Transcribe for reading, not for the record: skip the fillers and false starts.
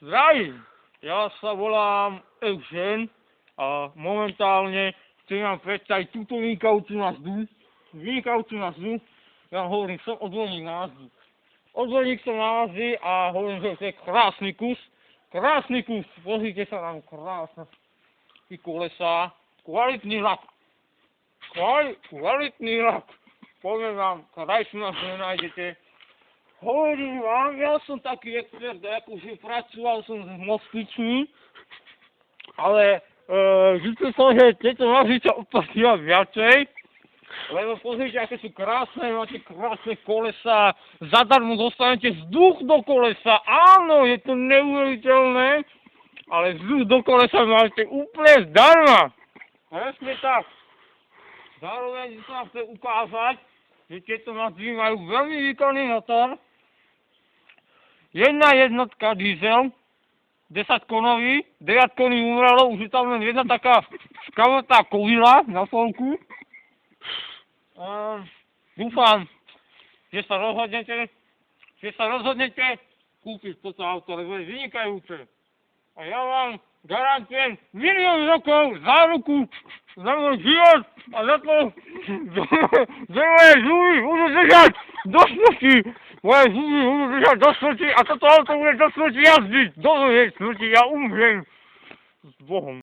Zdravím, ja sa volám Eugen a momentálne chcem vám predstaviť túto vynikajúcu nazvu. Ja hovorím, som odborník na nazvu. Odborník som na nazvy a hovorím, že to je krásny kus, pozrite sa tam, krásne kolesa, kvalitný lak, poviem vám, krajšiu nás nenájdete. Hovorím vám, ja som taký expert, akože pracoval som s Moskvičmi, ale zistil som, že tieto nazvy sa uplatňujú viacej, lebo pozrite, aké sú krásne, máte krásne kolesa, zadarmo dostanete vzduch do kolesa, áno, je to neuveriteľné, ale vzduch do kolesa máte úplne zdarma. Presne tak. Zároveň sa vám chcem ukázať, že tieto nazvy majú veľmi výkonný motor. Jedna jednotka diesel, 10 konový, 9 koní umrelo, už je tam len jedna taká škavotá kovila na slnku. Dúfam, že sa rozhodnete kúpiť toto auto, lebo je vynikajúce. A ja vám garantujem milión rokov záruku za môj život a za to, že moje zuby budú držať do smrti. Moje zuby budú držať do smrti a toto auto bude do smrti jazdiť. Do smrti ja umriem s Bohom.